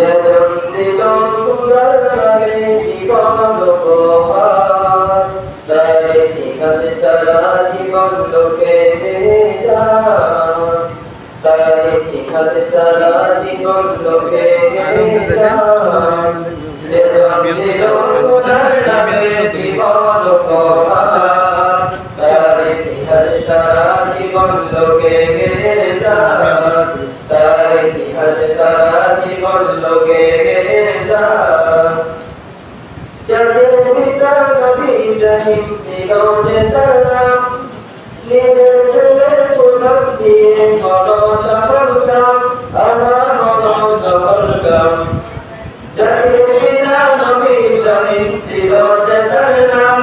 যেজন দিল তোমার নামে জীবন উপহার, তার ইতিহাসে সারা জীবন লোকে যায়, তার ইতিহাসে সারা জীবন লোকে যায়। যেজন দিল তোমার নামে জীবন উপহার, তার ইতিহাসে সারা জীবন লোকে যায়, তার ইতিহাসে সারা জীবন লোকে যায়। যাদের পিতা নবী ইব্রাহিম ছিল যে তার নাম, নিজের ছেলের প্রথম দিয়ে বড় সফল কাম, আমার বড় সফল কাম। যাদের পিতা নবী ইব্রাহিম ছিল যে তার নাম,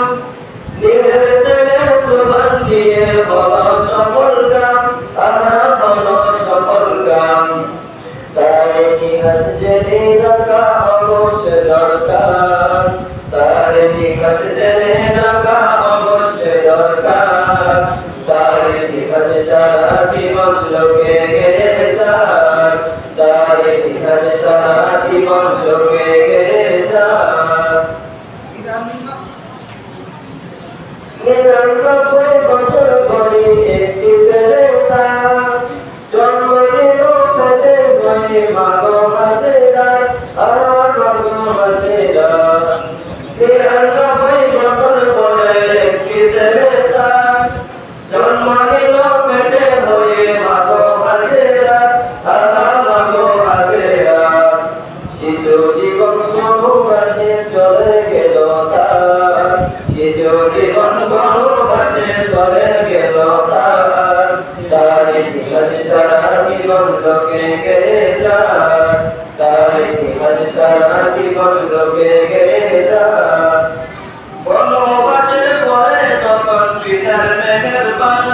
নিজের ছেলের প্রথম দিয়ে বড় সফল কাম, আমার বড় সফল কাম। তার ইতিহাস জেনে রাখা অবশ্যই দরকার, তার ইতিহাস জেনে রাখা অবশ্যই দরকার। তার ইতিহাস সারা জীবন লোকে গেয়ে যায়, তার ইতিহাস সারা জীবন লোকে গেয়ে যায়। ৯৯ বছর পরে একটি ছেলে তার জন্ম নিল পেটে হয়ে মা গো হাজেরা, আমার মা গো হাজেরা। ৯৯ বছর পরে একটি ছেলে তার জন্ম নিল পেটে হয়ে মা গো হাজেরা, আমার মা গো হাজেরা। শিশু জীবন বনবাসে চলে গেল তার, শিশু জীবন বনবাসে চলে গেল তার। তার ইতিহাস সারা জীবন লোকে গেয়ে যায়, তার ইতিহাস সারা জীবন লোকে গেয়ে যায়। বনবাসের পরে তখন পিতার মেহেরবান,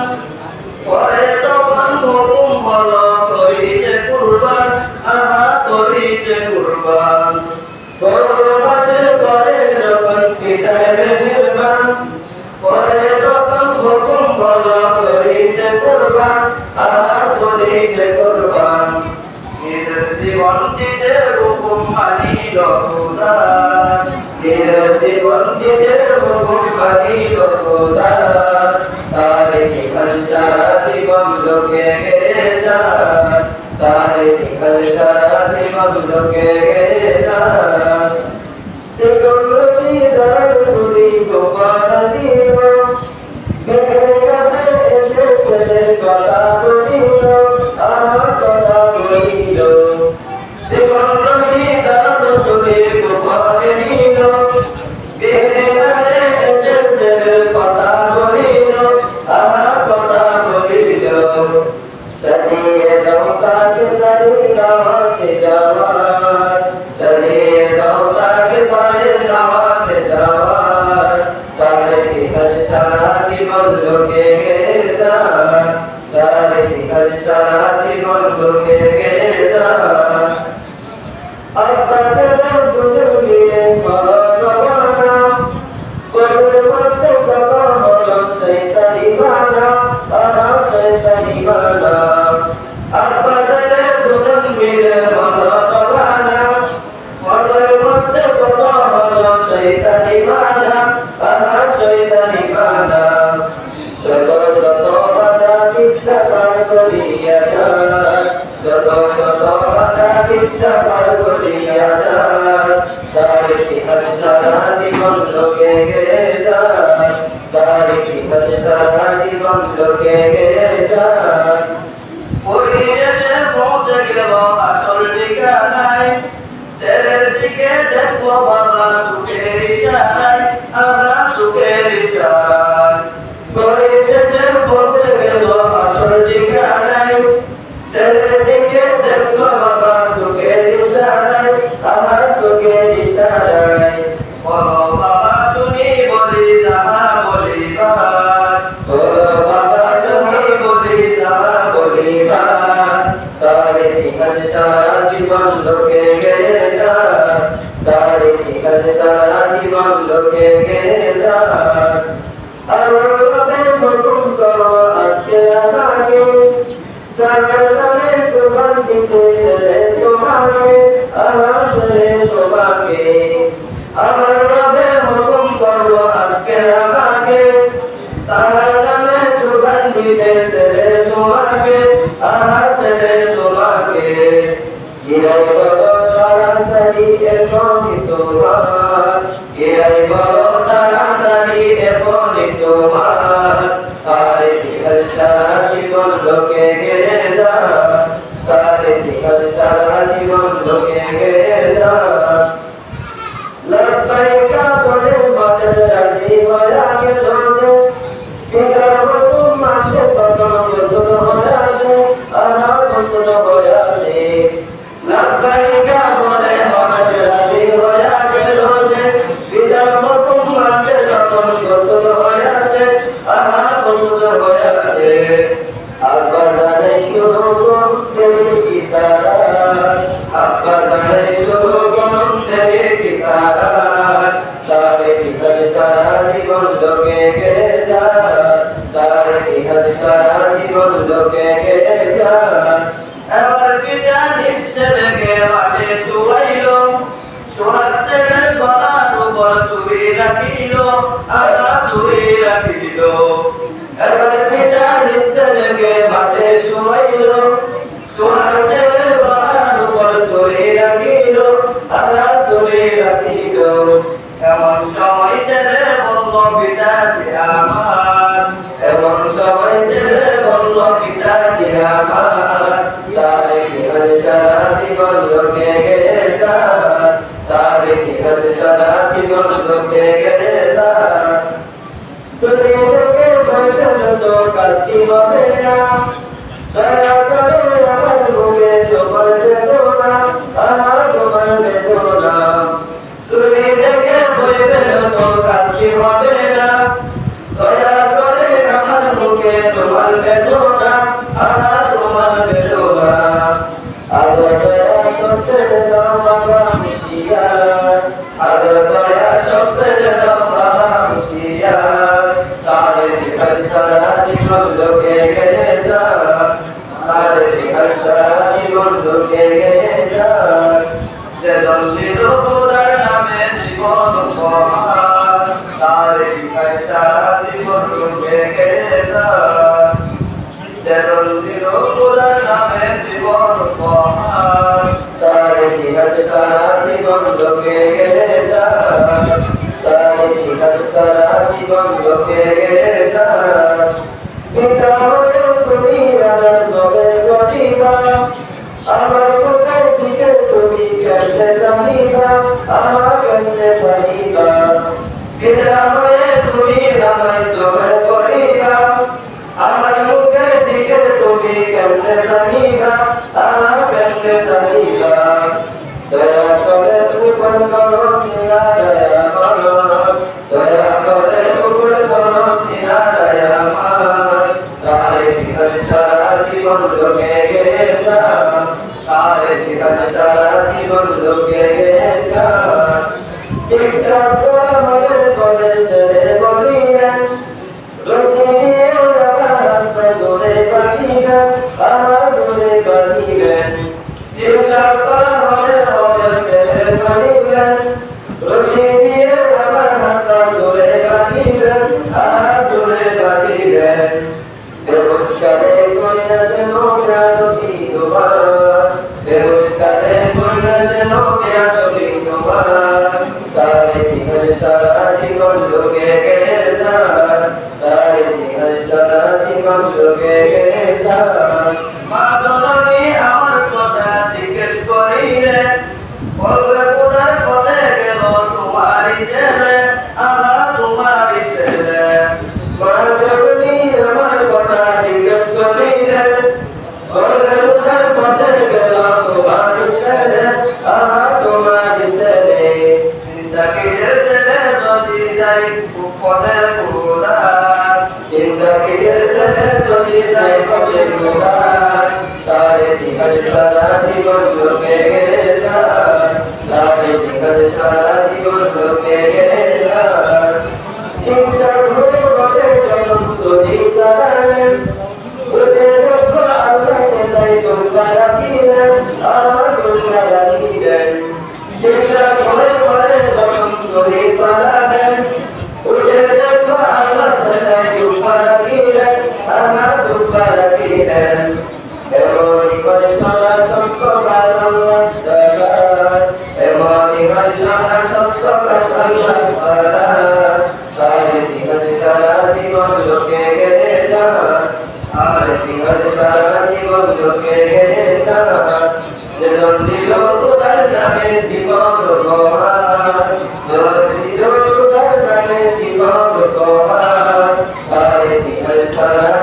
পরে তখন হুকুম হলো করিতে কুরবান, আহা করিতে কুরবান। বনবাসের পরে যখন পিতার মেহেরবান, পরে তখন হুকুম হলো করিতে কুরবান, আহা করিতে কুরবান। নিজের জীবন দিতে হুকুম মানিল খোদা, নিজের জীবন দিতে হুকুম মানিল খোদা। তার ইতিহাস সারা জীবন লোকে গেয়ে যায়, তার ইতিহাস সারা জীবন লোকে গেয়ে যায়। সেগুন রশিদার সুরি গোপাল দিল, মেঘের কাছে এসে ছেলের কথা বলিল, আমার কথা বলিল। সেগুন রশিদার সুরি গোপাল দিল, মেঘের কাছে এসে ছেলের কথা বলিল, আমার কথা বলিল। সাজিয়ে দাও তাকে তারে দাওয়াতে যাওয়ার, সাজিয়ে দাও তাকে তারে দাওয়াতে যাওয়ার। তার ইতিহাস সারা জীবন লোকে গেয়ে যায়, তার ইতিহাস সারা জীবন লোকে গেয়ে যায়। আব্বাসের দুজন মিলে হলো রওনা, পথের মধ্যে কথা হলো শয়তানি বানা, আহা শয়তানি বানা। আব্বাসের দুজন মিলে হলো রওনা, পথের মধ্যে কথা হলো শয়তানি বানা, আহা শয়তানি বানা। শত শত বাধা বিদ্যা পার করিয়া যায়, শত শত বাধা বিদ্যা পার করিয়া যায়। তার ইতিহাস সারা জীবন লোকে গেয়ে যায়, তার ইতিহাস সারা জীবন লোকে গেয়ে যায়। পরিশেষে পৌঁছে গেল আসল ঠিকানায়, ছেলের দিকে দেখলো বাবা সুখের ইশারায়, আমরা সুখের ইশারায়। পরিশেষে পৌঁছে গেল আসল ঠিকানায়, ছেলের দিকে দেখলো বাবা সুখের ইশারায়, আমার সুখের ইশারায়। বলো বাবা শুনি বলি যাহা বলিবার, বলো বাবা শুনি বলি যাহা বলিবার। তার ইতিহাস সারা জীবন লোকে গেয়ে যায়, তার ইতিহাস সারা জীবন লোকে গেয়ে যায়। আমার রবে হুকুম করো আজকে আমাকে, তার নামে কুরবান দিতে তোমাকে, আমার লোকে এরাই বলো তাড়াতাড়ি এখনই তোমার এরাই বলো তাড়াতাড়ি এখনই তোমার তার ইতিহাস সারা জীবন লোকে গেলে যায় তার ইতিহাস সারা জীবন লোকে গেলে যায় লব্বাইকা বলে বলে রাজি হয়ে গেল যে পিতার মতো মানতে তখন প্রস্তুত হয়ে আছে আনার প্রস্তুত হয়ে আছে লব্বাইকা বলে বলে রাজি হয়ে গেল যে পিতার মতো মানতে তখন প্রস্তুত হয়ে আছে আনার প্রস্তুত হয়ে আছে আব্বা জানে শুধু দেবী পিতারা আব্বা জানে শুধু দেবী পিতারা তার ইতিহাস সারা জীবন লোকে গেলে যায় তার ইতিহাস সারা জীবন লোকে গেলে যায় এবার পিতা ছেলেকে মাঠে শুয়াইল সোহাগ ছেলের গলার উপর ছুরি রাখিল আল্লাহ ছুরি রাখিল এবার পিতা ছেলেকে মাঠে শুয়াইল সোহাগ ছেলের গলার উপর ছুরি রাখিল আল্লাহ ছুরি রাখিল এমন সময় ছেলে বলল পিতাজি আমার এমন সময় ছেলে বলল পিতাজি আমার তার ইতিহাস সারা জীবন লোকে গেলে যায় তার ইতিহাস সারা জীবন লোকে গেলে যায় সুরিদেরকে বৈঠল তো কাস্তি হবে না দয়া করে আমার মুখে তোমার বেদনা আমার তোমার বেদনা সুরিদেরকে বৈঠল তো কাস্তি হবে না দয়া করে আমার মুখে তোমার বেদনা আমার তোমার বেদনা আলো দয়া সত্যের দাও বাবা মুশিয়ার আলো দয়া সত্যের দাও বাবা মুশিয়ার তার ইতিহাস সারা জীবন লোকে গেলে যায় তার ইতিহাস সারা জীবন লোকে গেলে যায় যে দলিত খোদার নামে জীবন উপহার তার ইতিহাস সারা জীবন লোকে গেলে যায় যে দলিত খোদার নামে জীবন উপহার তার ইতিহাস সারা জীবন লোকে গেলে যায় তার ইতিহাস সারা জীবন লোকে গেলে যায় পিতা হয়ে তুমি আমার নবে গরিবা আমার কোথায় দিকে তুমি কেমনে জানিবা আমার কেমনে জানিবা পিতা হয়ে তুমি আমায় জবে করিবা আমার মুখের দিকে তুমি কেমনে জানিবা আমার কেমনে জানিবা দয়া করে উপর করো সিনা দয়া আমার দয়া করে উপর করো সিনা দয়া আমার তার ইতিহাস সারা জীবন লোকে গেলে যায় তার ইতিহাস সারা জীবন লোকে গেলে যায় ঠিকঠাক করে মনে করে চলে বলিলেন রশি দিয়ে আমার হাত ধরে বাঁধিলেন আমার ধরে বাঁধিলেন ঠিকঠাক করে মনে করে চলে বলিলেন রশি দিয়ে আমার হাত ধরে বাঁধিলেন আমার ধরে বাঁধিলেন বেহুশকারে কইনা যেন প্রাণী তোমার বেহুশকারে কইনা যেন প্রাণী তোমার তার ইতিহাস সারা জীবন লোকে গেলে যায় তার ইতিহাস সারা জীবন লোকে গেলে যায় মা জননী আমার কথা জিজ্ঞেস করিলে বলবে কোথার পথে গেল তোমারই ছেলে আমার তোমারই ছেলে মা জননী আমার কথা জিজ্ঞেস করিলে বলবে কোথার পথে গেল তোমারই ছেলে আমার তোমারই ছেলে চিন্তা কিসের ছেলে যদি যাই পথে খোদার চিন্তা কিসের ছেলে যদি যাই পথে খোদার তার ইতিহাস সারা জীবন লোকে গেলে যায় তার ইতিহাস সারা জীবন লোকে গেলে যায় ঠিকঠাক হয়ে বটে যখন সহি চালালেন ওদের দেখো আল্লাহ সেটাই তোমরা রাখিলেন আমার তোমরা রাখিলেন ঠিকঠাক হয়ে পরে যখন সহি চালালেন ওদের দেখো আল্লাহ সেটাই তোমরা রাখিলেন আমার তোমরা রাখিলেন এমন করে সারা গেলে জান আর ইতিহাস সারা জীবন তোকে গেলে জান জন দিল খোদার নামে জীবন তোমার জন দিল খোদার নামে জীবন তোমার আর ইতিহাস সারা